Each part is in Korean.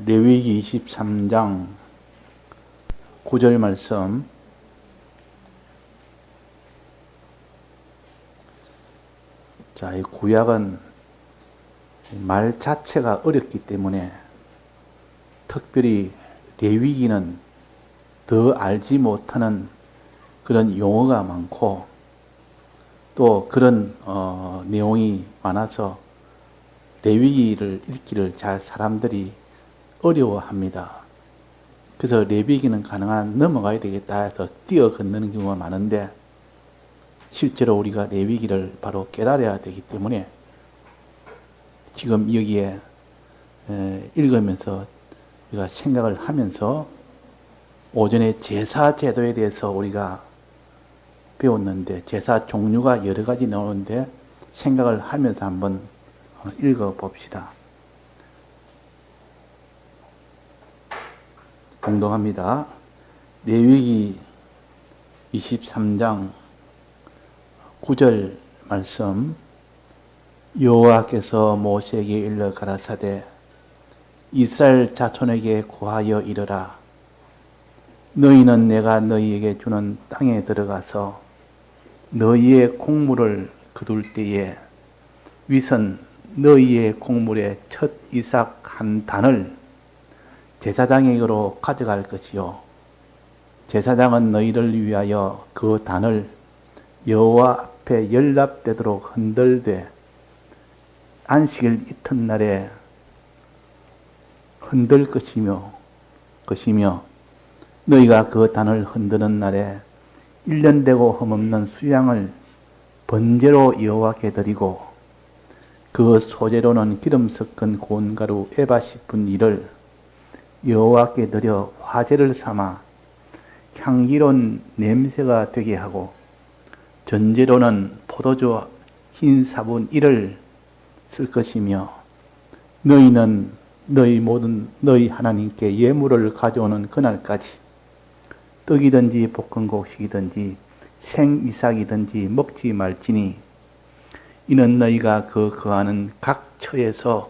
레위기 23장 9절 말씀. 자, 이 구약은 말 자체가 어렵기 때문에 특별히 레위기는 더 알지 못하는 그런 용어가 많고 또 그런 내용이 많아서 레위기를 읽기를 잘 사람들이 어려워합니다. 그래서 레위기는 가능한 넘어가야 되겠다 해서 뛰어 건너는 경우가 많은데 실제로 우리가 레위기를 바로 깨달아야 되기 때문에 지금 여기에 읽으면서 우리가 생각을 하면서 오전에 제사 제도에 대해서 우리가 배웠는데 제사 종류가 여러 가지 나오는데 생각을 하면서 한번 읽어봅시다. 공동합니다. 레위기 23장 9절 말씀. 여호와께서 모세에게 일러 가라사대 이스라엘 자손에게 고하여 이르라. 너희는 내가 너희에게 주는 땅에 들어가서 너희의 곡물을 거둘 때에 위선 너희의 곡물의 첫 이삭 한 단을 제사장에게로 가져갈 것이요 제사장은 너희를 위하여 그 단을 여호와 앞에 연납되도록 흔들되 안식일 이튿날에 흔들 것이며 너희가 그 단을 흔드는 날에 1년 되고 흠없는 수양을 번제로 여호와께 드리고 그 소재로는 기름 섞은 고운 가루 에바 10분 1을 여호와께 드려 화제를 삼아 향기로운 냄새가 되게 하고 전제로는 포도주 흰 사분 1을 쓸 것이며 너희는 너희 하나님께 예물을 가져오는 그날까지 떡이든지 볶은 곡식이든지 생이삭이든지 먹지 말지니 이는 너희가 거하는 각 처에서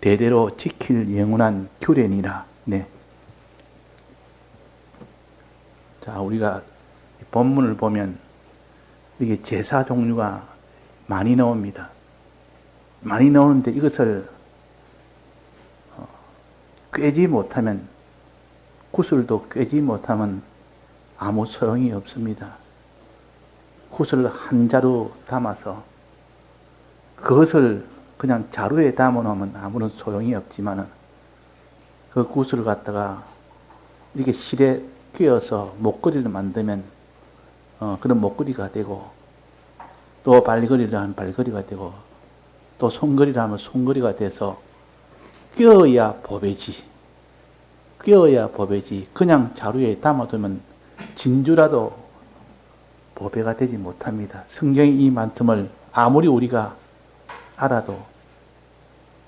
대대로 지킬 영원한 규례니라. 네. 자, 우리가 본문을 보면 이게 제사 종류가 많이 나옵니다. 많이 나오는데 이것을 꿰지 못하면, 구슬도 꿰지 못하면 아무 소용이 없습니다. 구슬을 한 자루 담아서 그것을 그냥 자루에 담아 놓으면 아무런 소용이 없지만 그 구슬을 갖다가 이렇게 실에 꿰어서 목걸이를 만들면 그런 목걸이가 되고 또 발걸이를 하면 발걸이가 되고 또 손걸이를 하면 손걸이가 돼서 꿰어야 보배지. 꿰어야 보배지. 그냥 자루에 담아두면 진주라도 보배가 되지 못합니다. 성경의 이 말씀을 아무리 우리가 알아도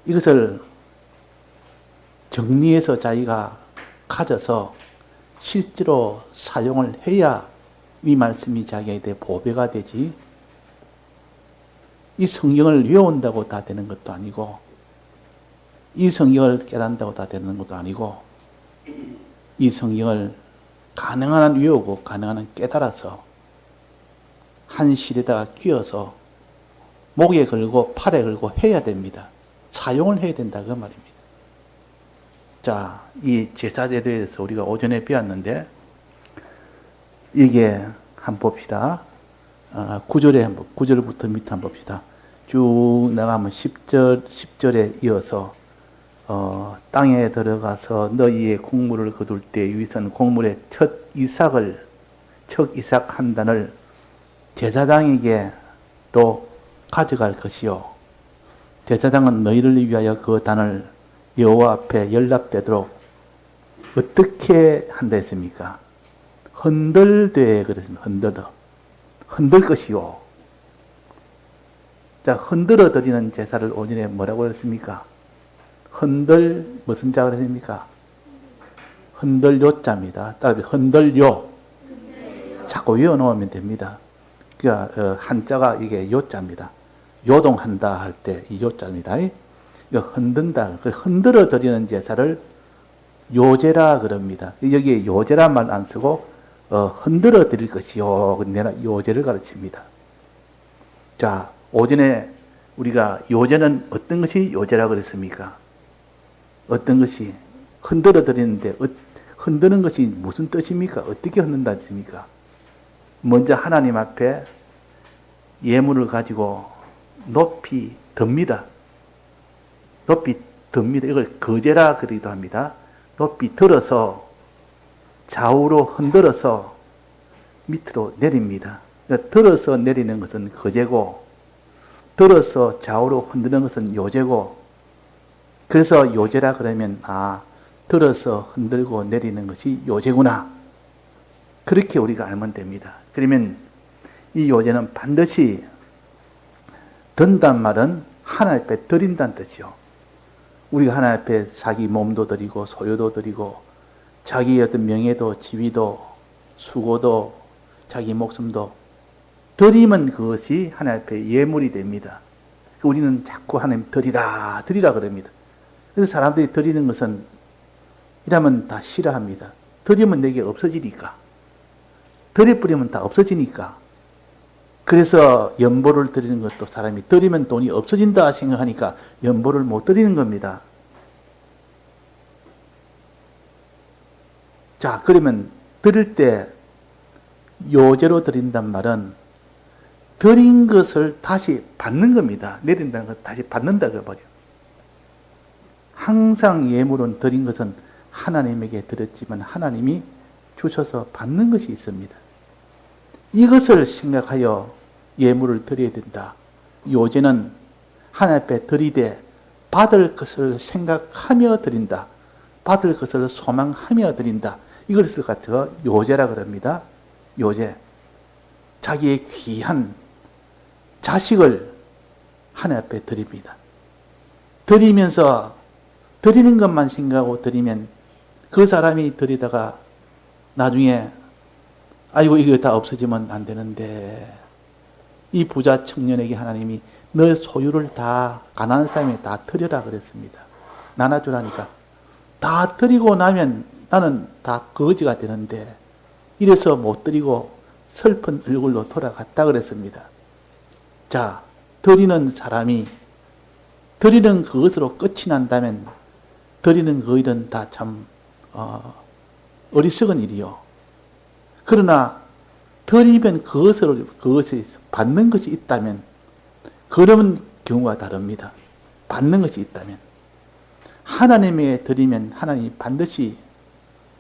이것을 정리해서 자기가 가져서 실제로 사용을 해야 이 말씀이 자기에게 보배가 되지. 이 성경을 외운다고 다 되는 것도 아니고 이 성경을 깨닫는다고 다 되는 것도 아니고 이 성경을 가능한 한 외우고 가능한 한 깨달아서 한 실에다가 끼워서 목에 걸고 팔에 걸고 해야 됩니다. 사용을 해야 된다 그 말입니다. 자, 이 제사제도에 대해서 우리가 오전에 배웠는데 이게 한번 봅시다. 9절부터 밑에 한번 봅시다. 쭉 나가면 10절에 이어서 땅에 들어가서 너희의 곡물을 거둘 때 위선 곡물의 첫 이삭 한 단을 제사장에게 또 가져갈 것이요 제사장은 너희를 위하여 그 단을 여호와 앞에 연납되도록 어떻게 한다 했습니까? 흔들되 그랬습니다. 흔들 것이요. 자, 흔들어 드리는 제사를 오전에 뭐라고 그랬습니까? 무슨 자가 그랬습니까? 흔들요자입니다. 따라서 흔들요. 자꾸 외워놓으면 됩니다. 그러니까 한자가 이게 요자입니다. 요동한다 할 때 이 요자입니다. 이거 흔든다. 흔들어 드리는 제사를 요제라 그럽니다. 여기에 요제란 말 안 쓰고 흔들어 드릴 것이요. 요제를 가르칩니다. 자, 오전에 우리가 요제는 어떤 것이 요제라 그랬습니까? 어떤 것이 흔들어 드리는데 흔드는 것이 무슨 뜻입니까? 어떻게 흔든다 했습니까? 먼저 하나님 앞에 예물을 가지고 높이 듭니다. 높이 듭니다. 이걸 거제라 그러기도 합니다. 높이 들어서 좌우로 흔들어서 밑으로 내립니다. 그러니까 들어서 내리는 것은 거제고 들어서 좌우로 흔드는 것은 요제고 그래서 요제라 그러면 들어서 흔들고 내리는 것이 요제구나. 그렇게 우리가 알면 됩니다. 그러면 이 요제는 반드시 든단 말은 하나님 앞에 드린다는 뜻이요. 우리가 하나님 앞에 자기 몸도 드리고 소유도 드리고 자기의 어떤 명예도 지위도 수고도 자기 목숨도 드리면 그것이 하나님 앞에 예물이 됩니다. 우리는 자꾸 하나님 드리라 그럽니다. 그래서 사람들이 드리는 것은 이러면 다 싫어합니다. 드리면 내게 없어지니까. 드려버리면 다 없어지니까. 그래서 연보를 드리는 것도 사람이 드리면 돈이 없어진다 생각하니까 연보를 못 드리는 겁니다. 자, 그러면 드릴 때 요제로 드린단 말은 드린 것을 다시 받는 겁니다. 내린다는 것 다시 받는다 그 말이에요. 항상 예물은 드린 것은 하나님에게 드렸지만 하나님이 주셔서 받는 것이 있습니다. 이것을 생각하여 예물을 드려야 된다. 요제는 하나님 앞에 드리되 받을 것을 생각하며 드린다. 받을 것을 소망하며 드린다. 이것을 갖다가 요제라 그럽니다. 요제. 자기의 귀한 자식을 하나님 앞에 드립니다. 드리면서 드리는 것만 생각하고 드리면 그 사람이 드리다가 나중에 아이고 이거 다 없어지면 안 되는데 이 부자 청년에게 하나님이 너 소유를 다 가난한 사람에 다 드려라 그랬습니다. 나눠주라니까. 다 드리고 나면 나는 다 거지가 되는데 이래서 못 드리고 슬픈 얼굴로 돌아갔다 그랬습니다. 자, 드리는 사람이 드리는 그것으로 끝이 난다면 드리는 그 일은 다 참 어리석은 일이요. 그러나 드리면 그것을 받는 것이 있다면 그런 경우가 다릅니다. 받는 것이 있다면 하나님에게 드리면 하나님이 반드시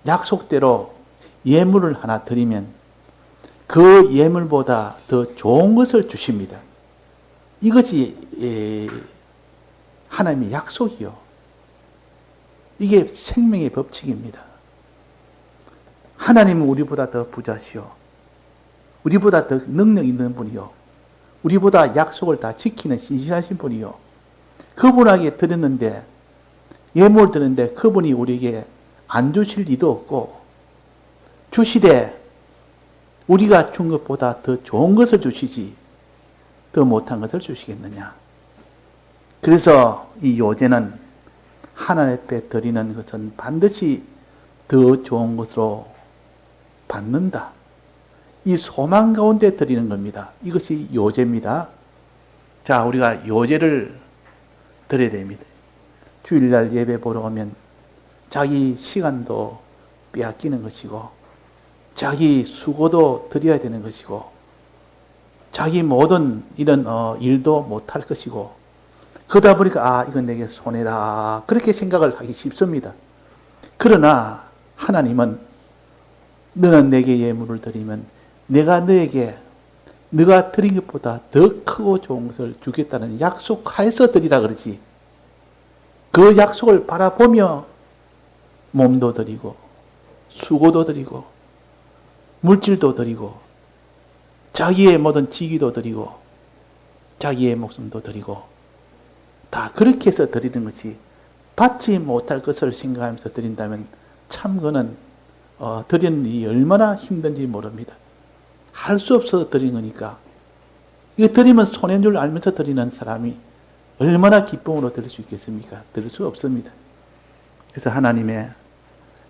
약속대로 예물을 하나 드리면 그 예물보다 더 좋은 것을 주십니다. 이것이 하나님의 약속이요. 이게 생명의 법칙입니다. 하나님은 우리보다 더 부자시요. 우리보다 더 능력 있는 분이요. 우리보다 약속을 다 지키는 신실하신 분이요. 그분에게 드렸는데 예물을 드렸는데 그분이 우리에게 안 주실 리도 없고 주시되 우리가 준 것보다 더 좋은 것을 주시지 더 못한 것을 주시겠느냐. 그래서 이 요제는 하나님 앞에 드리는 것은 반드시 더 좋은 것으로 받는다. 이 소망 가운데 드리는 겁니다. 이것이 요제입니다. 자, 우리가 요제를 드려야 됩니다. 주일날 예배 보러 오면 자기 시간도 빼앗기는 것이고 자기 수고도 드려야 되는 것이고 자기 모든 이런 일도 못할 것이고 그러다 보니까 이건 내게 손해다 그렇게 생각을 하기 쉽습니다. 그러나 하나님은 너는 내게 예물을 드리면 내가 너에게 네가 드린 것보다 더 크고 좋은 것을 주겠다는 약속하여서 드리라 그러지. 그 약속을 바라보며 몸도 드리고 수고도 드리고 물질도 드리고 자기의 모든 지위도 드리고 자기의 목숨도 드리고 다 그렇게 해서 드리는 것이 받지 못할 것을 생각하면서 드린다면 참 그는 드리는 일이 얼마나 힘든지 모릅니다. 할 수 없어서 드리는 거니까. 이거 드리면 손해인 줄 알면서 드리는 사람이 얼마나 기쁨으로 드릴 수 있겠습니까? 드릴 수 없습니다. 그래서 하나님의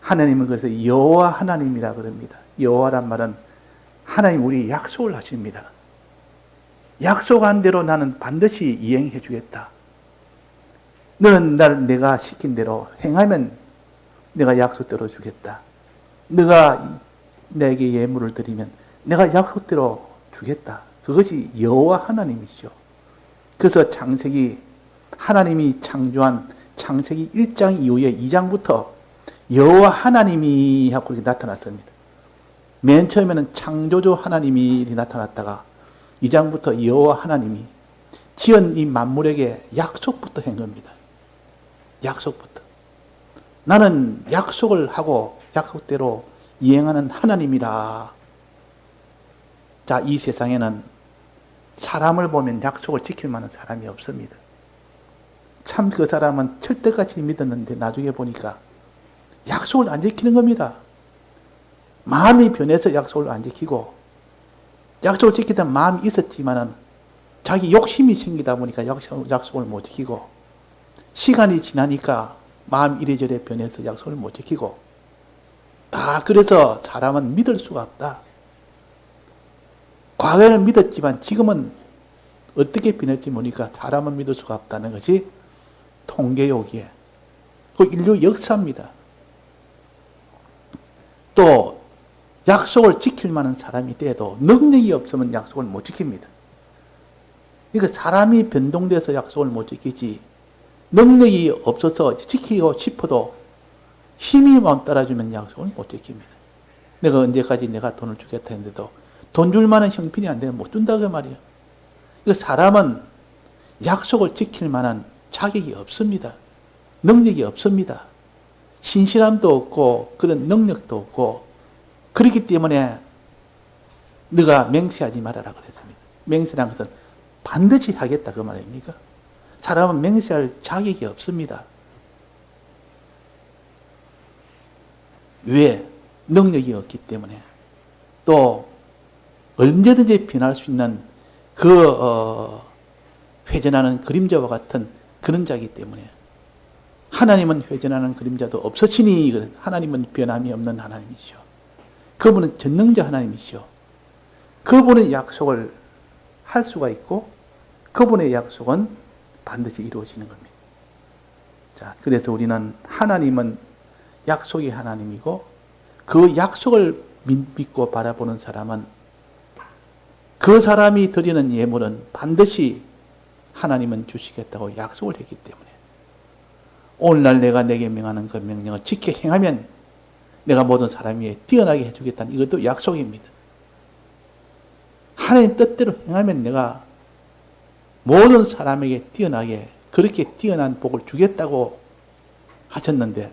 하나님은 그래서 여호와 하나님이라 그럽니다. 여호와란 말은 하나님 우리 약속을 하십니다. 약속한 대로 나는 반드시 이행해 주겠다. 너는 내가 시킨 대로 행하면 내가 약속대로 주겠다. 네가 내게 예물을 드리면 내가 약속대로 주겠다. 그것이 여호와 하나님이죠. 그래서 하나님이 창조한 창세기 1장 이후에 2장부터 여호와 하나님이 하고 이렇게 나타났습니다. 맨 처음에는 창조주 하나님이 나타났다가 2장부터 여호와 하나님이 지은 이 만물에게 약속부터 한 겁니다. 약속부터. 나는 약속을 하고 약속대로 이행하는 하나님이라. 자, 이 세상에는 사람을 보면 약속을 지킬 만한 사람이 없습니다. 참 그 사람은 철떡같이 믿었는데 나중에 보니까 약속을 안 지키는 겁니다. 마음이 변해서 약속을 안 지키고, 약속을 지키던 마음이 있었지만은 자기 욕심이 생기다 보니까 약속을 못 지키고, 시간이 지나니까 마음 이래저래 변해서 약속을 못 지키고, 그래서 사람은 믿을 수가 없다. 과거에는 믿었지만 지금은 어떻게 변했지 모르니까 사람은 믿을 수가 없다는 것이 통계요기에 그 인류 역사입니다. 또 약속을 지킬 만한 사람이 돼도 능력이 없으면 약속을 못 지킵니다. 그러니까 사람이 변동돼서 약속을 못 지키지, 능력이 없어서 지키고 싶어도 힘이 못 따라주면 약속을 못 지킵니다. 내가 언제까지 내가 돈을 주겠다 했는데도 돈 줄 만한 형편이 안 되면 못 준다 그 말이에요. 그러니까 사람은 약속을 지킬 만한 자격이 없습니다. 능력이 없습니다. 신실함도 없고 그런 능력도 없고, 그렇기 때문에 네가 맹세하지 말아라 그랬습니다. 맹세라는 것은 반드시 하겠다 그 말입니까? 사람은 맹세할 자격이 없습니다. 왜? 능력이 없기 때문에. 또 언제든지 변할 수 있는 회전하는 그림자와 같은 그런 자이기 때문에. 하나님은 회전하는 그림자도 없으시니 하나님은 변함이 없는 하나님이시죠. 그분은 전능자 하나님이시죠. 그분의 약속을 할 수가 있고 그분의 약속은 반드시 이루어지는 겁니다. 자, 그래서 우리는 하나님은 약속의 하나님이고 그 약속을 믿고 바라보는 사람은 그 사람이 드리는 예물은 반드시 하나님은 주시겠다고 약속을 했기 때문에 오늘날 내가 내게 명하는 그 명령을 지켜 행하면 내가 모든 사람 위에 뛰어나게 해주겠다는 이것도 약속입니다. 하나님 뜻대로 행하면 내가 모든 사람에게 뛰어나게 그렇게 뛰어난 복을 주겠다고 하셨는데,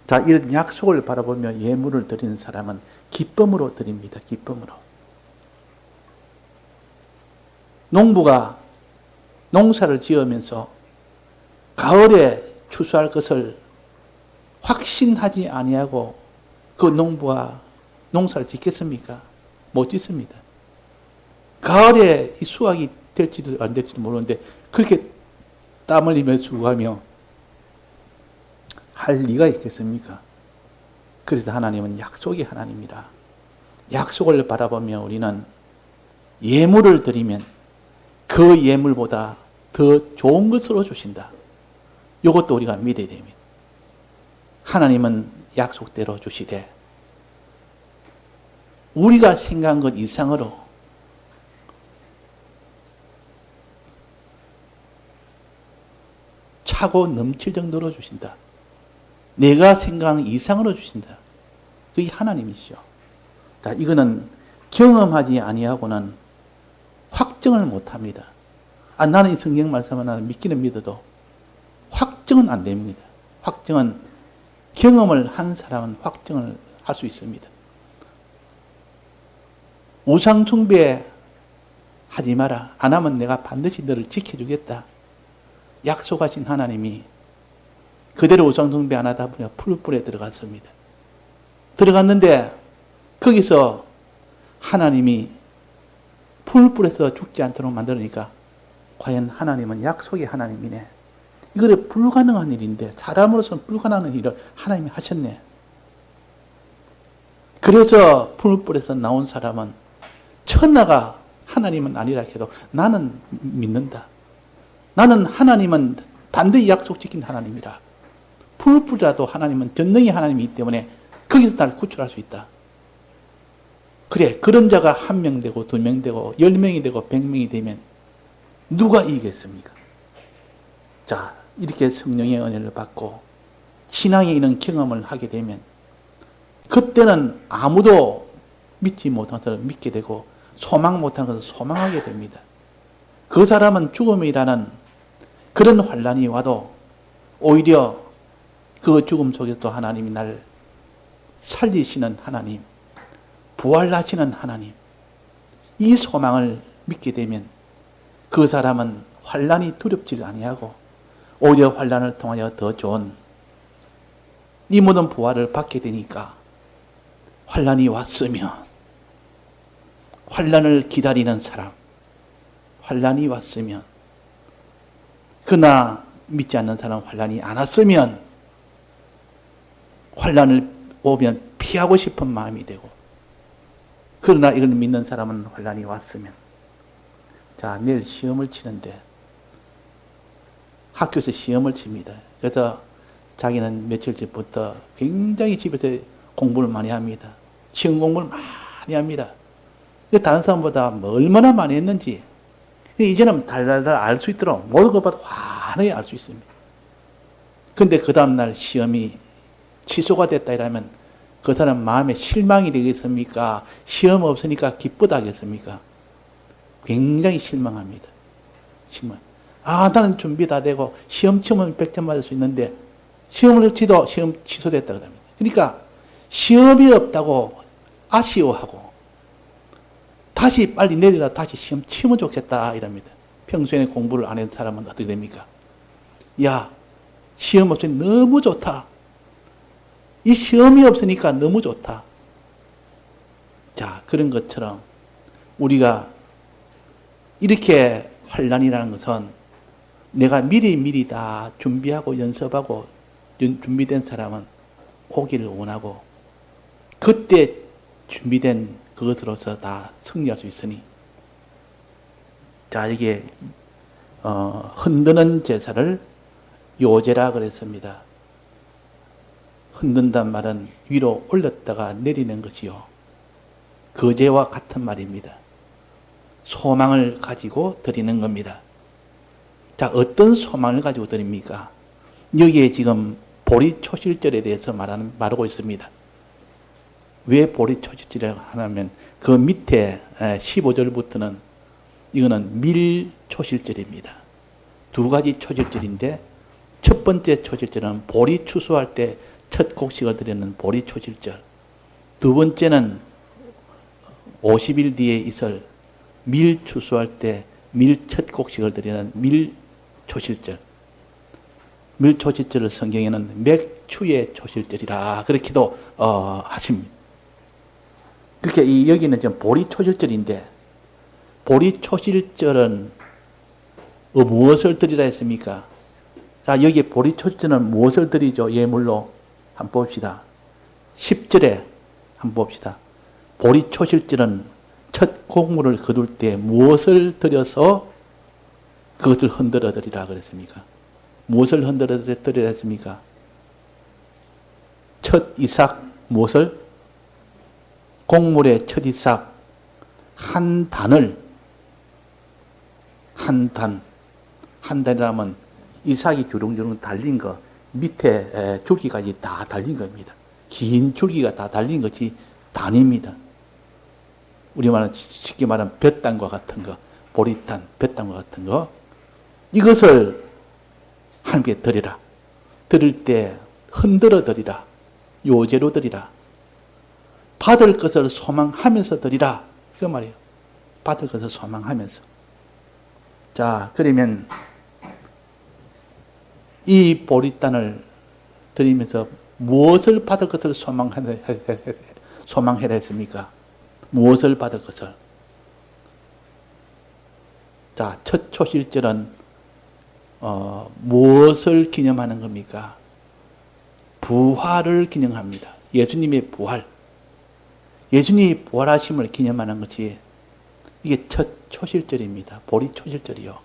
자, 이런 약속을 바라보며 예물을 드리는 사람은 기쁨으로 드립니다. 기쁨으로. 농부가 농사를 지으면서 가을에 추수할 것을 확신하지 아니하고 그 농부가 농사를 짓겠습니까? 못 짓습니다. 가을에 이 수확이 될지도 안 될지도 모르는데 그렇게 땀 흘리며 수고하며 할 리가 있겠습니까? 그래서 하나님은 약속의 하나님이라. 약속을 바라보며 우리는 예물을 드리면 그 예물보다 더 좋은 것으로 주신다. 이것도 우리가 믿어야 됩니다. 하나님은 약속대로 주시되 우리가 생각한 것 이상으로 차고 넘칠 정도로 주신다. 내가 생각한 이상으로 주신다. 그게 하나님이시죠. 자, 이거는 경험하지 아니하고는 확정을 못합니다. 나는 이 성경 말씀을 나는 믿기는 믿어도 확정은 안 됩니다. 확정은 경험을 한 사람은 확정을 할 수 있습니다. 우상 숭배 하지 마라. 안 하면 내가 반드시 너를 지켜주겠다. 약속하신 하나님이 그대로 우상 숭배 안 하다 보니 풀불에 들어갔습니다. 들어갔는데 거기서 하나님이 풀불에서 죽지 않도록 만들으니까 과연 하나님은 약속의 하나님이네. 이거에 불가능한 일인데 사람으로서는 불가능한 일을 하나님이 하셨네. 그래서 풀물불에서 나온 사람은 천하가 하나님은 아니라 해도 나는 믿는다. 나는 하나님은 반드시 약속지킨 하나님이라. 풀물불이라도 하나님은 전능의 하나님이기 때문에 거기서 나를 구출할 수 있다. 그래, 그런 자가 1명 되고 2명 되고 10명이 되고 100명이 되면 누가 이기겠습니까? 자, 이렇게 성령의 은혜를 받고 신앙의 이런 경험을 하게 되면 그때는 아무도 믿지 못한 것을 믿게 되고 소망 못한 것을 소망하게 됩니다. 그 사람은 죽음이라는 그런 환란이 와도 오히려 그 죽음 속에서도 하나님이 나를 살리시는 하나님, 부활하시는 하나님, 이 소망을 믿게 되면 그 사람은 환란이 두렵지 아니하고 오히려 환란을 통하여 더 좋은 이 모든 부활을 받게 되니까 환란이 왔으면 환란을 기다리는 사람, 환란이 왔으면 그러나 믿지 않는 사람 환란이 안 왔으면 환란을 오면 피하고 싶은 마음이 되고 그러나 이걸 믿는 사람은 환란이 왔으면 자, 내일 시험을 치는데 학교에서 시험을 칩니다. 그래서 자기는 며칠 전부터 굉장히 집에서 공부를 많이 합니다. 시험 공부를 많이 합니다. 다른 사람보다 뭐 얼마나 많이 했는지 이제는 달달달 알 수 있도록 모든 것보다 환하게 알 수 있습니다. 그런데 그 다음날 시험이 취소가 됐다 이러면 그 사람 마음에 실망이 되겠습니까? 시험 없으니까 기쁘다 하겠습니까? 굉장히 실망합니다. 실망. 아, 나는 준비 다 되고 시험 치면 100점 맞을 수 있는데 시험을 치도 시험 취소됐다 그럽니다. 그러니까 시험이 없다고 아쉬워하고 다시 빨리 내리라 다시 시험 치면 좋겠다 이럽니다. 평소에 공부를 안 했던 사람은 어떻게 됩니까? 야, 시험 없으니 너무 좋다. 이 시험이 없으니까 너무 좋다. 자, 그런 것처럼 우리가 이렇게 환란이라는 것은 내가 미리 다 준비하고 연습하고 준비된 사람은 오기를 원하고 그때 준비된 그것으로서 다 승리할 수 있으니 자, 이게 흔드는 제사를 요제라 그랬습니다. 흔든단 말은 위로 올렸다가 내리는 것이요. 거제와 같은 말입니다. 소망을 가지고 드리는 겁니다. 자, 어떤 소망을 가지고 드립니까? 여기에 지금 보리초실절에 대해서 말하고 있습니다. 왜 보리초실절이라고 하냐면 그 밑에 15절부터는 이거는 밀초실절입니다. 두 가지 초실절인데 첫 번째 초실절은 보리 추수할 때 첫 곡식을 드리는 보리초실절, 두 번째는 50일 뒤에 있을 밀 추수할 때 밀 첫 곡식을 드리는 밀초실절. 밀초실절을 성경에는 맥추의 초실절이라 그렇게도 하십니다. 그렇게 여기는 지금 보리초실절인데 보리초실절은 무엇을 드리라 했습니까? 자, 여기 보리초실절은 무엇을 드리죠? 예물로 한번 봅시다. 10절에 한번 봅시다. 보리초실절은 첫 곡물을 거둘 때 무엇을 드려서 그것을 흔들어 드리라 그랬습니까? 무엇을 흔들어 드리라 했습니까? 첫 이삭 무엇을? 곡물의 첫 이삭 한 단을 한 단이라면 이삭이 주렁주렁 달린 거 밑에 줄기까지 다 달린 겁니다. 긴 줄기가 다 달린 것이 단입니다. 우리말은 쉽게 말하면 볕단과 같은 거, 보리탄, 볕단과 같은 거 이것을 하나님께 드리라. 드릴 때 흔들어 드리라. 요제로 드리라. 받을 것을 소망하면서 드리라. 그 말이에요. 받을 것을 소망하면서. 자, 그러면 이 보리단을 드리면서 무엇을 받을 것을 소망해라 했습니까? 무엇을 받을 것을? 자, 첫 초실절은 무엇을 기념하는 겁니까? 부활을 기념합니다. 예수님의 부활. 예수님이 부활하심을 기념하는 것이 이게 첫 초실절입니다. 보리 초실절이요.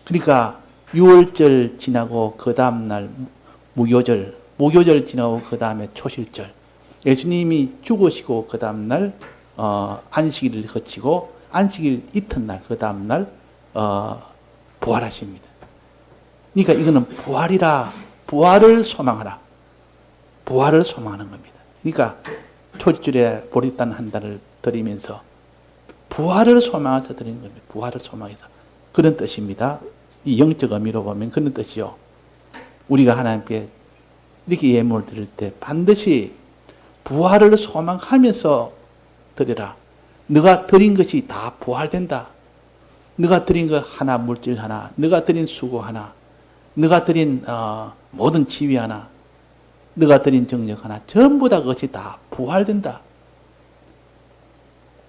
그러니까 6월절 지나고 그 다음날 무교절 지나고 그 다음에 초실절. 예수님이 죽으시고 그 다음날 안식일을 거치고 안식일 이튿날 그 다음날 부활하십니다. 그러니까 이거는 부활을 소망하라. 부활을 소망하는 겁니다. 그러니까 초실절에 보리단 한 달을 드리면서 부활을 소망해서 드리는 겁니다. 부활을 소망해서. 그런 뜻입니다. 이 영적 의미로 보면 그런 뜻이요. 우리가 하나님께 이렇게 예물을 드릴 때 반드시 부활을 소망하면서 드려라. 너가 드린 것이 다 부활된다. 너가 드린 것 하나, 물질 하나, 너가 드린 수고 하나, 너가 드린 모든 지위 하나, 너가 드린 정력 하나, 전부 다 그것이 다 부활된다.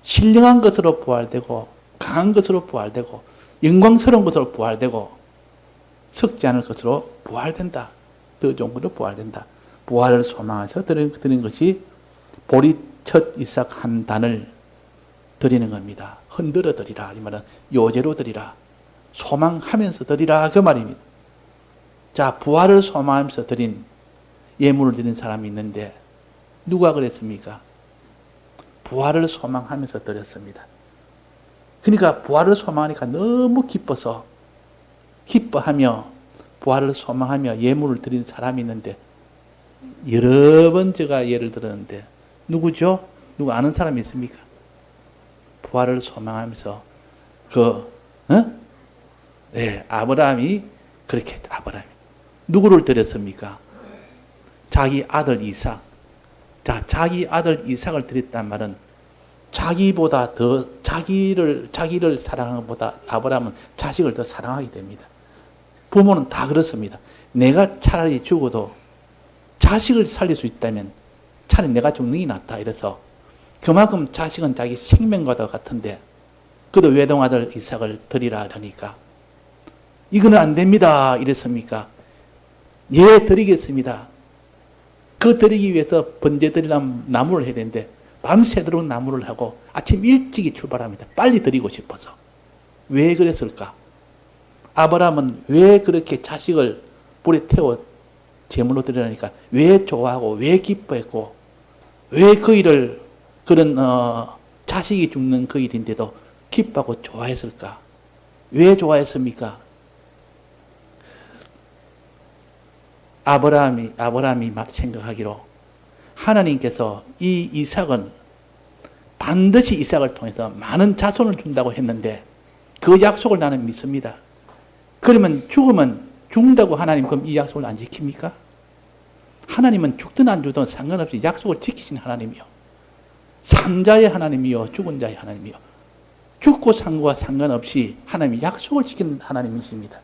신령한 것으로 부활되고, 강한 것으로 부활되고, 영광스러운 것으로 부활되고, 썩지 않을 것으로 부활된다. 더 좋은 것으로 부활된다. 부활을 소망해서 드리는 것이 보리 첫 이삭 한 단을 드리는 겁니다. 흔들어 드리라. 이 말은 요제로 드리라. 소망하면서 드리라. 그 말입니다. 자, 부활을 소망하면서 드린 예물을 드린 사람이 있는데 누가 그랬습니까? 부활을 소망하면서 드렸습니다. 그러니까 부활을 소망하니까 너무 기뻐하며 부활을 소망하며 예물을 드린 사람이 있는데 여러 번 제가 예를 들었는데 누구죠? 누구 아는 사람이 있습니까? 부활을 소망하면서 아브라함이 그렇게 아브라함이 누구를 드렸습니까? 자기 아들 이삭. 자, 자기 아들 이삭을 드렸단 말은 자기보다 더 자기를 사랑하는 것보다 아브라함은 자식을 더 사랑하게 됩니다. 부모는 다 그렇습니다. 내가 차라리 죽어도 자식을 살릴 수 있다면 차라리 내가 죽는 게 낫다. 이래서 그만큼 자식은 자기 생명과도 같은데 그도 외동아들 이삭을 드리라 하니까 이거는 안 됩니다. 이랬습니까? 예, 드리겠습니다. 그 드리기 위해서 번제 드리려면 나무를 해야 되는데 밤새도록 나무를 하고 아침 일찍이 출발합니다. 빨리 드리고 싶어서. 왜 그랬을까? 아브라함은 왜 그렇게 자식을 불에 태워 제물로 드리라니까 왜 좋아하고 왜 기뻐했고 왜 그 일을 그런 자식이 죽는 그 일인데도 기뻐하고 좋아했을까? 왜 좋아했습니까? 아브라함이 생각하기로 하나님께서 이 이삭은 반드시 이삭을 통해서 많은 자손을 준다고 했는데 그 약속을 나는 믿습니다. 그러면 죽으면 죽는다고 하나님 그럼 이 약속을 안 지킵니까? 하나님은 죽든 안 죽든 상관없이 약속을 지키신 하나님이요. 산 자의 하나님이요. 죽은 자의 하나님이요. 죽고 산 거와 상관없이 하나님이 약속을 지키는 하나님이십니다.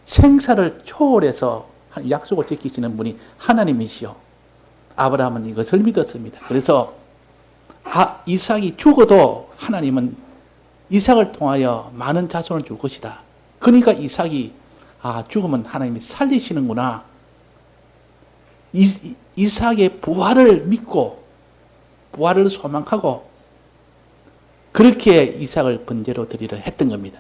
생사를 초월해서 약속을 지키시는 분이 하나님이시요. 아브라함은 이것을 믿었습니다. 그래서 이삭이 죽어도 하나님은 이삭을 통하여 많은 자손을 줄 것이다. 그러니까 이삭이 죽으면 하나님이 살리시는구나. 이삭의 부활을 믿고 부활을 소망하고 그렇게 이삭을 번제로 드리려 했던 겁니다.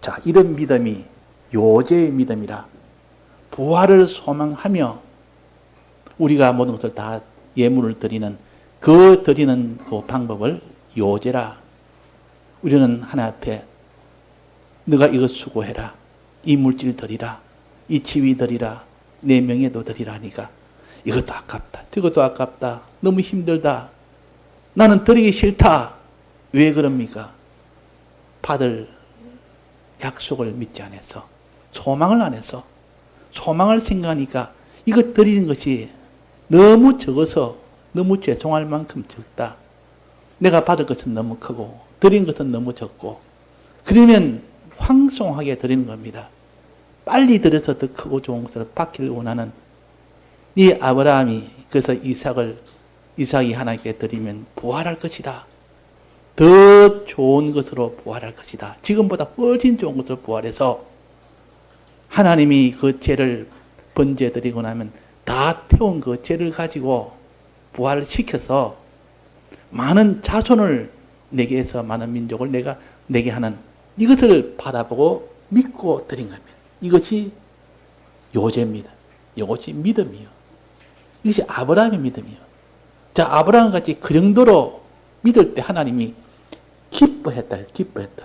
자, 이런 믿음이 요제의 믿음이라 부활을 소망하며 우리가 모든 것을 다 예물을 드리는 그 방법을 요제라. 우리는 하나님 앞에 너가 이것 수고해라. 이 물질 드리라. 이 지위 드리라. 내 명예도 드리라 하니까 이것도 아깝다. 저것도 아깝다. 너무 힘들다. 나는 드리기 싫다. 왜 그럽니까? 받을 약속을 믿지 않아서 소망을 안 해서 소망을 생각하니까 이것 드리는 것이 너무 적어서 너무 죄송할 만큼 적다. 내가 받을 것은 너무 크고 드린 것은 너무 적고 그러면 황송하게 드리는 겁니다. 빨리 드려서 더 크고 좋은 것을 받기를 원하는 이 아브라함이 그래서 이삭이 하나님께 드리면 부활할 것이다. 더 좋은 것으로 부활할 것이다. 지금보다 훨씬 좋은 것으로 부활해서 하나님이 그 죄를 번제드리고 나면 다 태운 그 죄를 가지고 부활을 시켜서 많은 자손을 내게 해서 많은 민족을 내게 하는 이것을 바라보고 믿고 드린 겁니다. 이것이 요제입니다. 이것이 믿음이요. 이것이 아브라함의 믿음이요. 자, 아브라함 같이 그 정도로 믿을 때 하나님이 기뻐했다.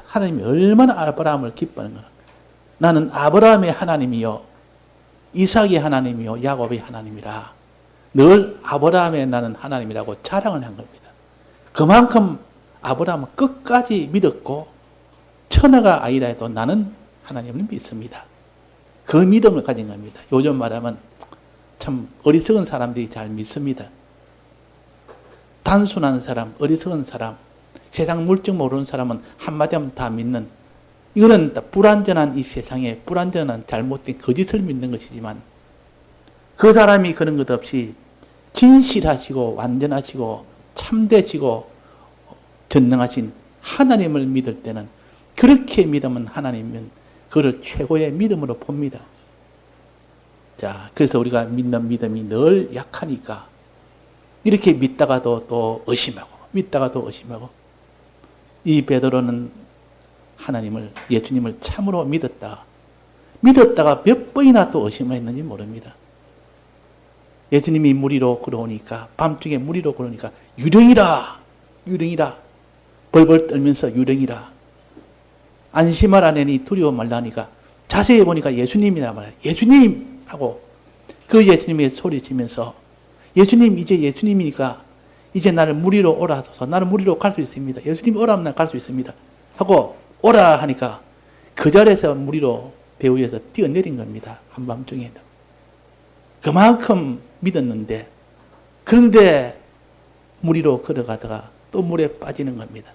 하나님이 얼마나 아브라함을 기뻐하는 거야. 나는 아브라함의 하나님이요, 이삭의 하나님이요, 야곱의 하나님이라. 늘 아브라함의 나는 하나님이라고 자랑을 한 겁니다. 그만큼 아브라함은 끝까지 믿었고 천하가 아니라 해도 나는 하나님을 믿습니다. 그 믿음을 가진 겁니다. 요즘 말하면 참 어리석은 사람들이 잘 믿습니다. 단순한 사람, 어리석은 사람, 세상 물정 모르는 사람은 한마디 하면 다 믿는, 이거는 불완전한 이 세상에 불완전한 잘못된 거짓을 믿는 것이지만 그 사람이 그런 것 없이 진실하시고 완전하시고 참되시고 전능하신 하나님을 믿을 때는 그렇게 믿으면 하나님은 그를 최고의 믿음으로 봅니다. 자, 그래서 우리가 믿는 믿음이 늘 약하니까 이렇게 믿다가도 또 의심하고 믿다가도 의심하고, 이 베드로는 하나님을, 예수님을 참으로 믿었다가 몇 번이나 또 의심했는지 모릅니다. 예수님이 물 위로 걸어오니까, 밤중에 물 위로 걸어오니까 유령이라 벌벌 떨면서 유령이라, 안심하라내니 두려워 말라니까 자세히 보니까 예수님이라 말해요. 예수님 하고 그 예수님이 소리치면서, 예수님, 이제 예수님이니까 이제 나를 물 위로 오라 하소서. 나는 물 위로 갈 수 있습니다. 예수님 오라 하면 난 갈 수 있습니다 하고 오라 하니까 그 자리에서 물 위로 배 위에서 뛰어내린 겁니다. 한밤중에. 그만큼 믿었는데, 그런데 물 위로 걸어가다가 또 물에 빠지는 겁니다.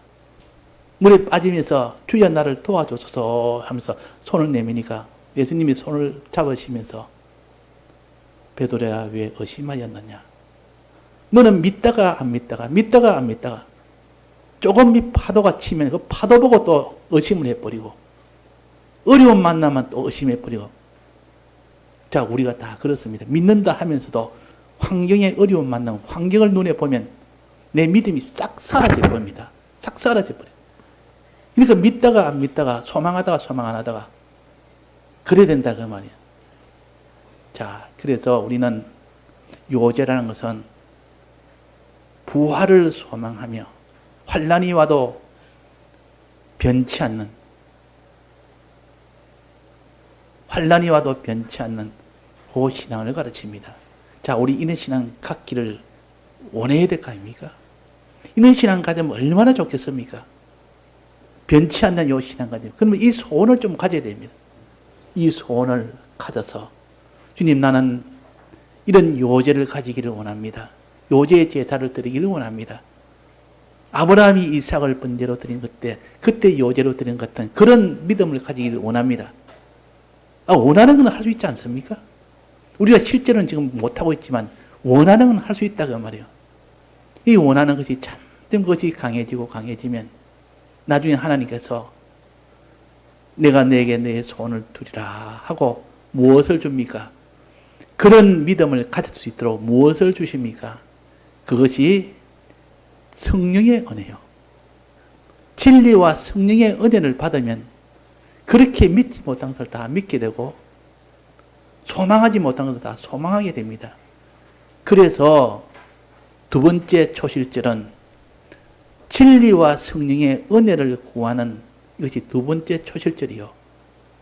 물에 빠지면서 주여 나를 도와줘서 하면서 손을 내미니까 예수님이 손을 잡으시면서 베드로야 왜 의심하였느냐. 너는 믿다가 안 믿다가 조금 파도가 치면 그 파도 보고 또 의심을 해버리고, 어려운 만나면 또 의심해버리고. 자, 우리가 다 그렇습니다. 믿는다 하면서도 환경에 어려운 만나면 환경을 눈에 보면 내 믿음이 싹 사라져버립니다. 싹 사라져버려요. 그러니까 믿다가 안 믿다가 소망하다가 소망 안 하다가 그래야 된다 그 말이야. 자, 그래서 우리는 요제라는 것은 부활을 소망하며 환난이 와도 변치 않는 그 신앙을 가르칩니다. 자, 우리 이런 신앙 갖기를 원해야 될 거 아닙니까? 이런 신앙 가지면 얼마나 좋겠습니까? 변치 않는 요 신앙 가지면. 그러면 이 소원을 좀 가져야 됩니다. 이 소원을 가져서 주님, 나는 이런 요제를 가지기를 원합니다. 요제의 제사를 드리기를 원합니다. 아브라함이 이삭을 번제로 드린 그때 요제로 드린 것 같은 그런 믿음을 가지기를 원합니다. 원하는 건 할 수 있지 않습니까? 우리가 실제로는 지금 못하고 있지만 원하는 건 할 수 있다 그 말이에요. 이 원하는 것이 참된 것이 강해지면 나중에 하나님께서 내가 내게 내 소원을 두리라 하고 무엇을 줍니까? 그런 믿음을 가질 수 있도록 무엇을 주십니까? 그것이 성령의 은혜요. 진리와 성령의 은혜를 받으면 그렇게 믿지 못한 것을 다 믿게 되고 소망하지 못한 것을 다 소망하게 됩니다. 그래서 두 번째 초실절은 진리와 성령의 은혜를 구하는 이것이 두 번째 초실절이요.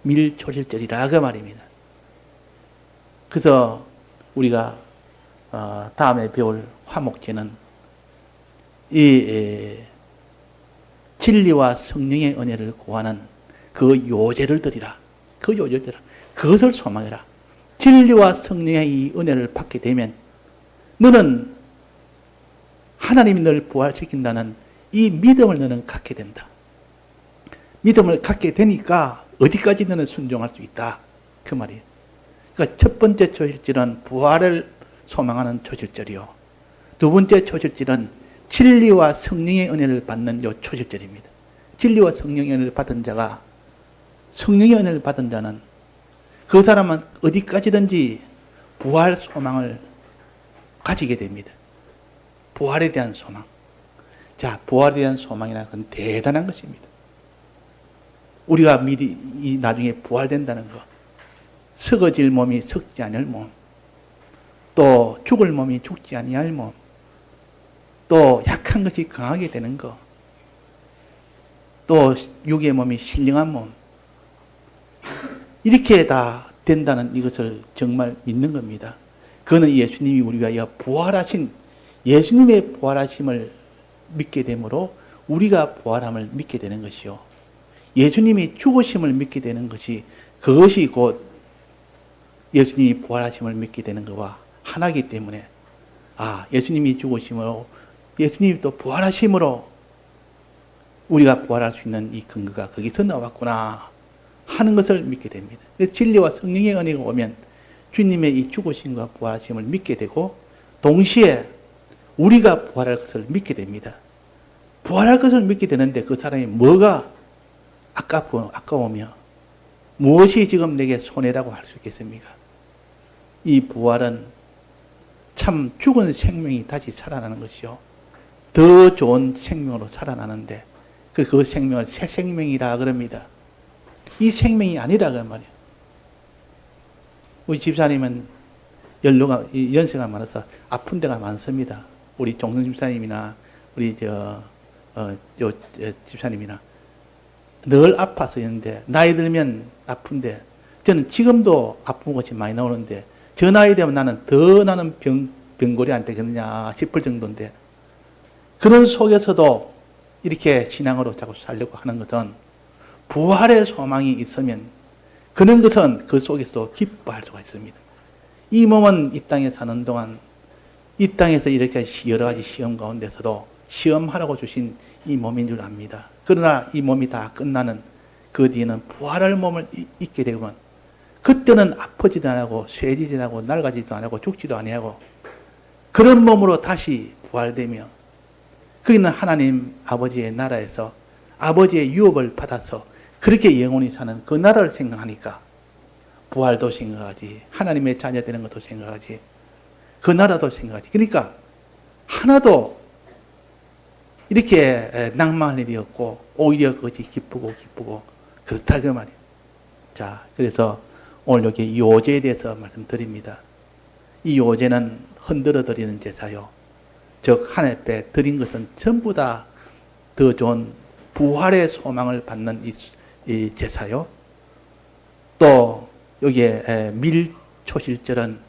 밀초실절이라 그 말입니다. 그래서 우리가 다음에 배울 화목제는 이 진리와 성령의 은혜를 구하는 그 요제를 드리라. 그 요제를 드리라. 그것을 소망해라. 진리와 성령의 이 은혜를 받게 되면 너는 하나님이 너를 부활시킨다는 이 믿음을 너는 갖게 된다. 믿음을 갖게 되니까 어디까지 너는 순종할 수 있다. 그 말이에요. 그러니까 첫 번째 초실절은 부활을 소망하는 초실절이요. 두 번째 초실절은 진리와 성령의 은혜를 받는 요 초실절입니다. 진리와 성령의 은혜를 받은 자가, 성령의 은혜를 받은 자는 그 사람은 어디까지든지 부활 소망을 가지게 됩니다. 부활에 대한 소망. 자, 부활에 대한 소망이라는 건 대단한 것입니다. 우리가 미리 나중에 부활된다는 것. 썩어질 몸이 썩지 아니할 몸. 또 죽을 몸이 죽지 아니할 몸. 또 약한 것이 강하게 되는 것. 또 육의 몸이 신령한 몸. 이렇게 다 된다는 이것을 정말 믿는 겁니다. 그거는 예수님이 우리가 부활하신 예수님의 부활하심을 믿게 되므로 우리가 부활함을 믿게 되는 것이요. 예수님이 죽으심을 믿게 되는 것이 그것이 곧 예수님이 부활하심을 믿게 되는 것과 하나이기 때문에 예수님이 죽으심으로 예수님이 또 부활하심으로 우리가 부활할 수 있는 이 근거가 거기서 나왔구나 하는 것을 믿게 됩니다. 진리와 성령의 은혜가 오면 주님의 이 죽으심과 부활하심을 믿게 되고 동시에 우리가 부활할 것을 믿게 됩니다. 부활할 것을 믿게 되는데 그 사람이 뭐가 아까우며 무엇이 지금 내게 손해라고 할 수 있겠습니까? 이 부활은 참 죽은 생명이 다시 살아나는 것이요. 더 좋은 생명으로 살아나는데 그 생명을 새 생명이라 그럽니다. 이 생명이 아니라 그 말이에요. 우리 집사님은 연세가 많아서 아픈 데가 많습니다. 우리 종성 집사님이나 우리 집사님이나 늘 아파서 있는데 나이 들면 아픈데 저는 지금도 아픈 것이 많이 나오는데 저 나이 되면 나는 병고리 안 되겠느냐 싶을 정도인데 그런 속에서도 이렇게 신앙으로 자꾸 살려고 하는 것은 부활의 소망이 있으면 그런 것은 그 속에서 기뻐할 수가 있습니다. 이 몸은 이 땅에 사는 동안 이 땅에서 이렇게 여러 가지 시험 가운데서도 시험하라고 주신 이 몸인 줄 압니다. 그러나 이 몸이 다 끝나는 그 뒤에는 부활할 몸을 잊게 되면 그때는 아프지도 않고 쇠지도 않고 낡아지도 않고 죽지도 아니하고 그런 몸으로 다시 부활되며 거기는 하나님 아버지의 나라에서 아버지의 유업을 받아서 그렇게 영원히 사는 그 나라를 생각하니까 부활도 생각하지 하나님의 자녀 되는 것도 생각하지 그 나라도 생각하지 그러니까 하나도 이렇게 낭만할 일이 없고 오히려 그것이 기쁘고 그렇다 그 말이에요. 자, 그래서 오늘 여기 요제에 대해서 말씀드립니다. 이 요제는 흔들어 드리는 제사요. 즉 하늘 앞에 드린 것은 전부 다 더 좋은 부활의 소망을 받는 이 제사요. 또 여기에 밀초실절은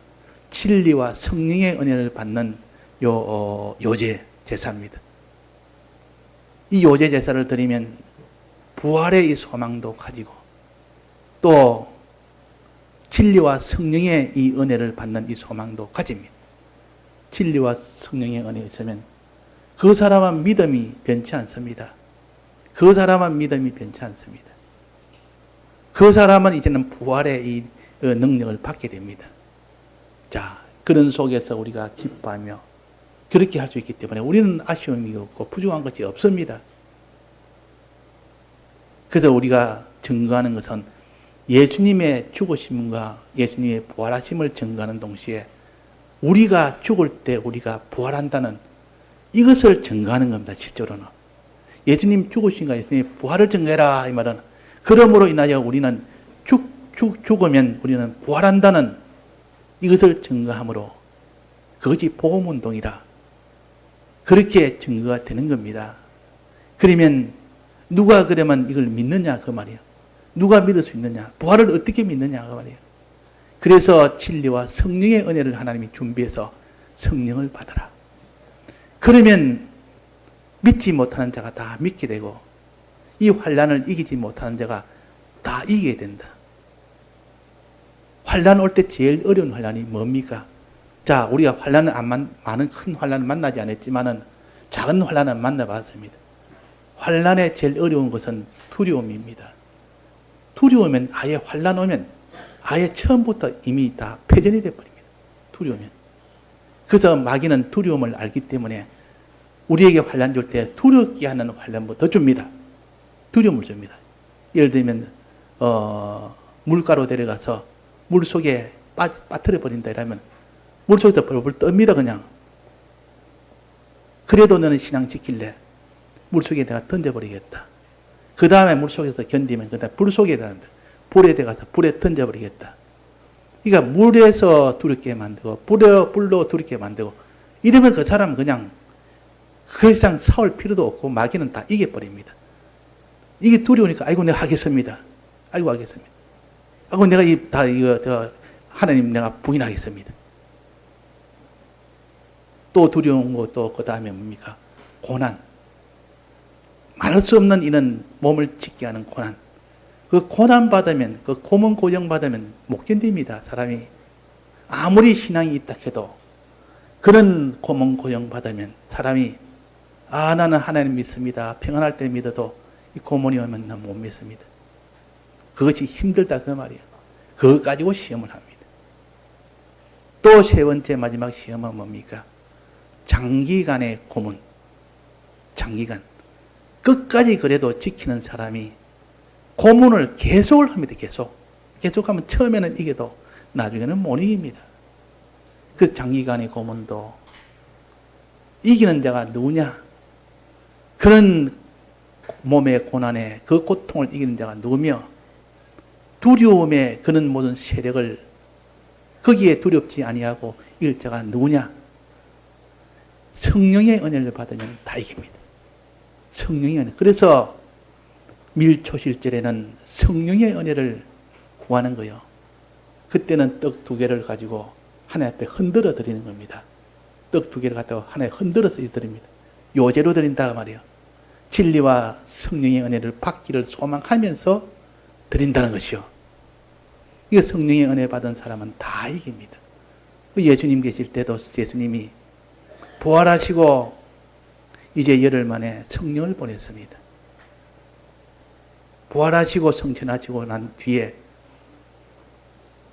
진리와 성령의 은혜를 받는 요제 제사입니다. 이 요제 제사를 드리면 부활의 이 소망도 가지고 또 진리와 성령의 이 은혜를 받는 이 소망도 가집니다. 진리와 성령의 은혜가 있으면 그 사람은 믿음이 변치 않습니다. 그 사람은 믿음이 변치 않습니다. 그 사람은 이제는 부활의 이 능력을 받게 됩니다. 자, 그런 속에서 우리가 기뻐하며 그렇게 할 수 있기 때문에 우리는 아쉬움이 없고 부족한 것이 없습니다. 그래서 우리가 증거하는 것은 예수님의 죽으심과 예수님의 부활하심을 증거하는 동시에 우리가 죽을 때 우리가 부활한다는 이것을 증거하는 겁니다. 실제로는. 예수님 죽으심과 예수님의 부활을 증거해라 이 말은 그러므로 인하여 우리는 죽으면 우리는 부활한다는 이것을 증거함으로 그것이 복음운동이라 그렇게 증거가 되는 겁니다. 그러면 누가 그러면 이걸 믿느냐 그 말이에요. 누가 믿을 수 있느냐 부활을 어떻게 믿느냐 그 말이에요. 그래서 진리와 성령의 은혜를 하나님이 준비해서 성령을 받아라. 그러면 믿지 못하는 자가 다 믿게 되고 이 환난을 이기지 못하는 자가 다 이기게 된다. 환난 올 때 제일 어려운 환난이 뭡니까? 자, 우리가 환난을 많은 큰 환난을 만나지 않았지만은 작은 환난을 만나봤습니다. 환난의 제일 어려운 것은 두려움입니다. 두려우면 아예 환난 오면 아예 처음부터 이미 다 패전이 되어버립니다. 두려우면. 그래서 마귀는 두려움을 알기 때문에 우리에게 환난 줄 때 두렵게 하는 환난보다 더 줍니다. 두려움을 줍니다. 예를 들면 물가로 데려가서 물 속에 빠뜨려 버린다 이러면 물 속에서 벌벌 떱니다 그냥. 그래도 너는 신앙 지킬래? 물 속에 내가 던져버리겠다. 그 다음에 물 속에서 견디면 그 다음에 불 속에 불에 들어가서 불에 던져버리겠다. 그러니까 물에서 두렵게 만들고 불로 두렵게 만들고 이러면 그 사람은 그냥 그 이상 싸울 필요도 없고 마귀는 다 이겨버립니다. 이게 두려우니까 아이고 내가 하겠습니다. 아이고 하겠습니다. 아이고 내가 하나님 내가 부인하겠습니다. 또 두려운 것도 그 다음에 뭡니까? 고난. 말할 수 없는 이런 몸을 짓게 하는 고난. 그 고난 받으면, 그 고문 고정 받으면 못 견딥니다. 사람이 아무리 신앙이 있다 해도 그런 고문 고정 받으면 사람이 나는 하나님 믿습니다. 평안할 때 믿어도 이 고문이 오면 난 못 믿습니다. 그것이 힘들다 그 말이에요. 그거 가지고 시험을 합니다. 또 세 번째 마지막 시험은 뭡니까? 장기간의 고문. 장기간. 끝까지 그래도 지키는 사람이 고문을 계속을 합니다. 계속하면 처음에는 이겨도 나중에는 못 이깁니다. 그 장기간의 고문도 이기는 자가 누구냐? 그런 몸의 고난에 그 고통을 이기는 자가 누구며 두려움의 그런 모든 세력을 거기에 두렵지 아니하고 이길 자가 누구냐? 성령의 은혜를 받으면 다 이깁니다. 성령의 은혜. 그래서 밀초실절에는 성령의 은혜를 구하는 거예요. 그때는 떡 2개를 가지고 하나님 앞에 흔들어 드리는 겁니다. 떡 2개를 갖다가 하나님 흔들어서 드립니다. 요제로 드린다 말이에요. 진리와 성령의 은혜를 받기를 소망하면서 드린다는 것이요. 이거 성령의 은혜 받은 사람은 다 이깁니다. 예수님 계실 때도 예수님이 부활하시고 이제 열흘 만에 성령을 보냈습니다. 부활하시고 성천하시고 난 뒤에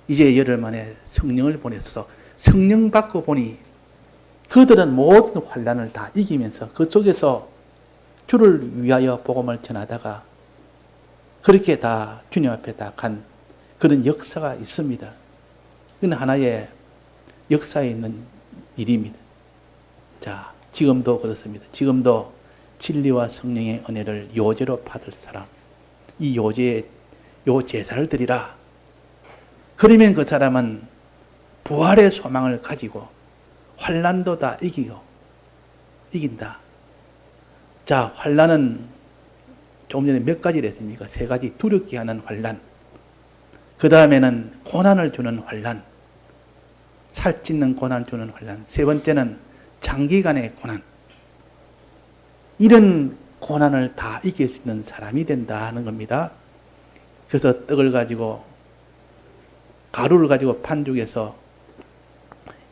이제 열흘 만에 성령을 보내서 성령 받고 보니 그들은 모든 환난을 다 이기면서 그 속에서 주를 위하여 복음을 전하다가 그렇게 다 주님 앞에 다 간 그런 역사가 있습니다. 그건 하나의 역사에 있는 일입니다. 자, 지금도 그렇습니다. 지금도 진리와 성령의 은혜를 요제로 받을 사람, 이 요제에 요 제사를 드리라. 그러면 그 사람은 부활의 소망을 가지고 환난도 다 이긴다. 자, 환난은 조금 전에 몇 가지를 했습니까? 3가지. 두렵게 하는 환난. 그 다음에는 고난을 주는 환난. 살찌는 고난을 주는 환난. 3번째는 장기간의 고난. 이런 고난을 다 이길 수 있는 사람이 된다 하는 겁니다. 그래서 떡을 가지고 가루를 가지고 반죽해서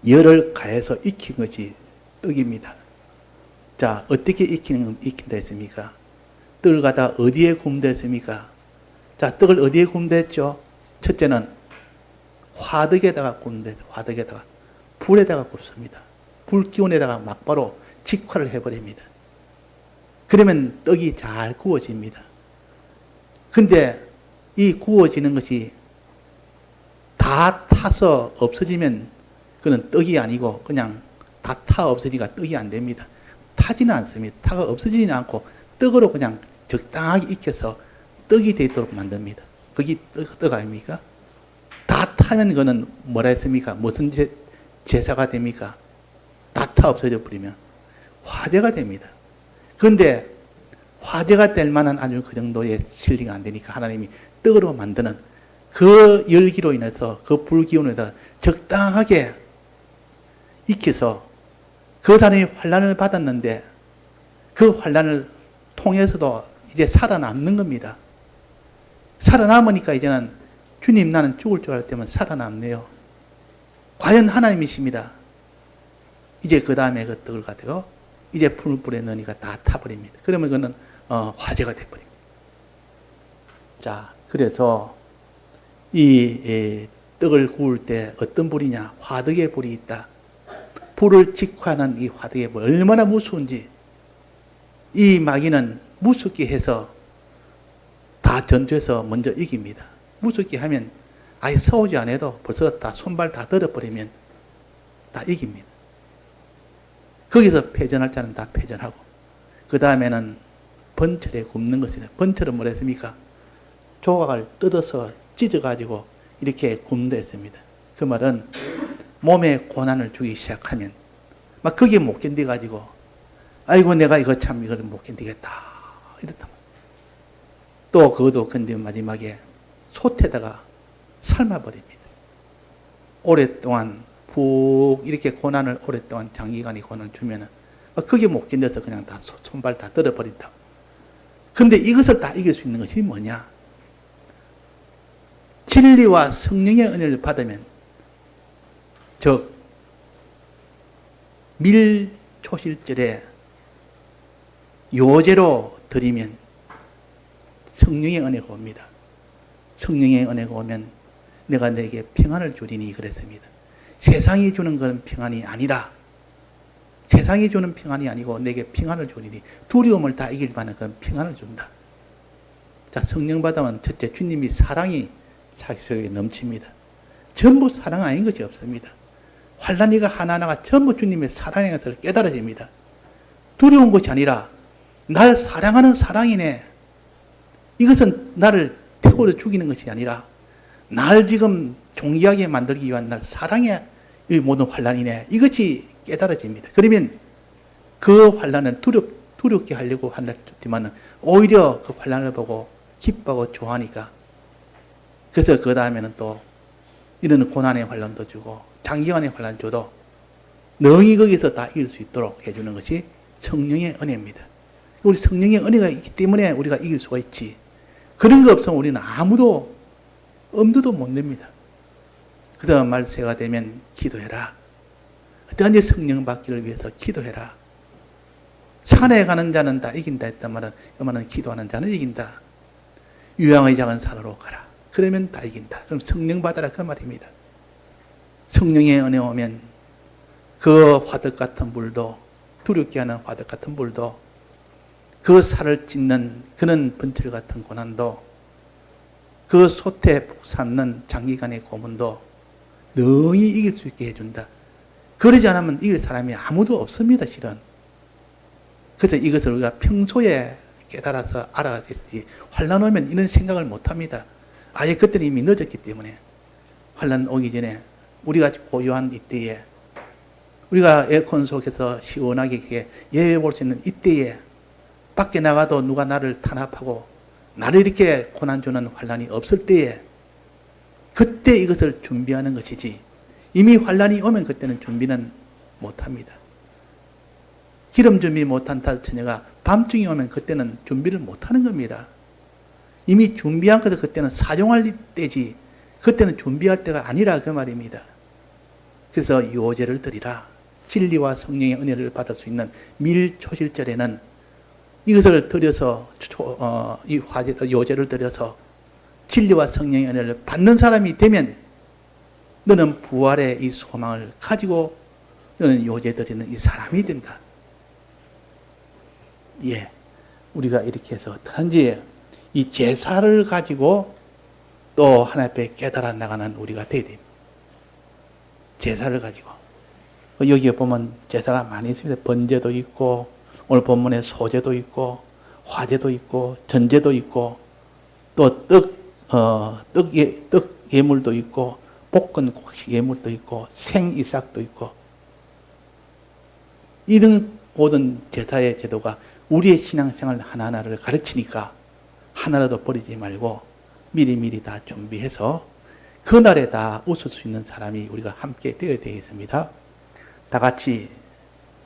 열을 가해서 익힌 것이 떡입니다. 자, 어떻게 익힌다 했습니까? 떡을 갖다 어디에 굽는다 했습니까? 자, 떡을 어디에 굽는다 했죠? 첫째는 화덕에다가 굽는다. 화덕에다가 불에다가 굽습니다. 불기운에다가 막바로 직화를 해버립니다. 그러면 떡이 잘 구워집니다. 근데 이 구워지는 것이 다 타서 없어지면 그건 떡이 아니고 그냥 다 타 없어지니까 떡이 안 됩니다. 타지는 않습니다. 타가 없어지지 않고 떡으로 그냥 적당하게 익혀서 떡이 되도록 만듭니다. 그게 떡 아닙니까? 다 타면 그거는 뭐라 했습니까? 무슨 제사가 됩니까? 다 타 없어져 버리면 화제가 됩니다. 그런데 화제가 될 만한 아주 그 정도의 실리가 안 되니까 하나님이 떡으로 만드는 그 열기로 인해서 그 불기운에다 적당하게 익혀서 그 사람이 환난을 받았는데 그 환난을 통해서도 이제 살아남는 겁니다. 살아남으니까 이제는 주님 나는 죽을 줄 알았더니 살아남네요. 과연 하나님이십니다. 이제 그 다음에 그 떡을 가지고 이제 풀불에 넣으니까 다 타버립니다. 그러면 그거는 화제가 돼버립니다. 자, 그래서 이 떡을 구울 때 어떤 불이냐? 화덕의 불이 있다. 불을 직화하는 이 화덕의 불 얼마나 무서운지 이 마귀는 무섭게 해서 다 전투해서 먼저 이깁니다. 무섭게 하면 아예 싸우지 않아도 벌써 다 손발 다 들어버리면 다 이깁니다. 거기서 패전할 자는 다 패전하고, 그 다음에는 번철에 굽는 것이다. 번철은 뭐라 했습니까? 조각을 뜯어서 찢어가지고 이렇게 굽는다 했습니다. 그 말은 몸에 고난을 주기 시작하면 막 거기에 못 견디가지고 아이고 내가 이거 참 이걸 못 견디겠다 이렇단 말이에요. 또 그것도 견디면 마지막에 솥에다가 삶아버립니다. 오랫동안 푹 이렇게 고난을 오랫동안 장기간에 고난을 주면은 거기에 못 견뎌서 그냥 다 손발 다 떨어버린다. 근데 이것을 다 이길 수 있는 것이 뭐냐? 진리와 성령의 은혜를 받으면, 즉 밀초실절에 요제로 드리면 성령의 은혜가 옵니다. 성령의 은혜가 오면 내가 내게 평안을 주리니 그랬습니다. 세상이 주는 건 평안이 아니라, 세상이 주는 평안이 아니고 내게 평안을 주리니, 두려움을 다 이길 만한 그런 평안을 준다. 자, 성령 받으면 첫째 주님이 사랑이 자기 속에 넘칩니다. 전부 사랑 아닌 것이 없습니다. 환난이가 하나하나가 전부 주님의 사랑의 것을 깨달아집니다. 두려운 것이 아니라 날 사랑하는 사랑이네. 이것은 나를 태워서 죽이는 것이 아니라 날 지금 종기하게 만들기 위한 날 사랑의 이 모든 환난이네. 이것이 깨달아집니다. 그러면 그 환난을 두렵게 하려고 환난을 오히려 그 환난을 보고 기뻐하고 좋아하니까, 그래서 그 다음에는 또 이런 고난의 환난도 주고 장기간의 환난 줘도 능히 거기서 다 이길 수 있도록 해주는 것이 성령의 은혜입니다. 우리 성령의 은혜가 있기 때문에 우리가 이길 수가 있지. 그런 거 없으면 우리는 아무도 엄두도 못 냅니다. 그래서 말세가 되면 기도해라. 어떠한지 성령 받기를 위해서 기도해라. 산에 가는 자는 다 이긴다 했단 말은, 이만은 기도하는 자는 이긴다. 유황의 작은 산으로 가라. 그러면 다 이긴다. 그럼 성령 받아라 그 말입니다. 성령의 은혜 오면 그 화덕 같은 물도, 두렵게 하는 화덕 같은 물도, 그 살을 찢는 그런 번철 같은 고난도, 그 솥에 삶는 장기간의 고문도 능히 이길 수 있게 해준다. 그러지 않으면 이길 사람이 아무도 없습니다, 실은. 그래서 이것을 우리가 평소에 깨달아서 알아야지, 환난 오면 이런 생각을 못 합니다. 아예 그때는 이미 늦었기 때문에. 환난 오기 전에 우리가 고요한 이때에, 우리가 에어컨 속에서 시원하게 이렇게 예외 볼 수 있는 이때에, 밖에 나가도 누가 나를 탄압하고 나를 이렇게 고난 주는 환난이 없을 때에, 그때 이것을 준비하는 것이지, 이미 환난이 오면 그때는 준비는 못합니다. 기름 준비 못한 달 처녀가 밤중에 오면 그때는 준비를 못하는 겁니다. 이미 준비한 것을 그때는 사용할 때지, 그때는 준비할 때가 아니라 그 말입니다. 그래서 요제를 드리라. 진리와 성령의 은혜를 받을 수 있는 밀초실절에는 이것을 드려서, 이 요제를 드려서 진리와 성령의 은혜를 받는 사람이 되면 너는 부활의 이 소망을 가지고 너는 요제 드리는 이 사람이 된다. 예. 우리가 이렇게 해서 단지 이 제사를 가지고 또 하나님 앞에 깨달아 나가는 우리가 되어야 됩니다. 제사를 가지고. 여기에 보면 제사가 많이 있습니다. 번제도 있고, 오늘 본문에 소제도 있고, 화제도 있고, 전제도 있고, 또 떡 예물도 있고, 볶은 곡식 예물도 있고, 생 이삭도 있고. 이런 모든 제사의 제도가 우리의 신앙생활 하나하나를 가르치니까 하나라도 버리지 말고 미리미리 다 준비해서 그날에 다 웃을 수 있는 사람이 우리가 함께 되어야 되겠습니다. 다 같이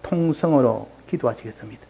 통성으로 기도하시겠습니다.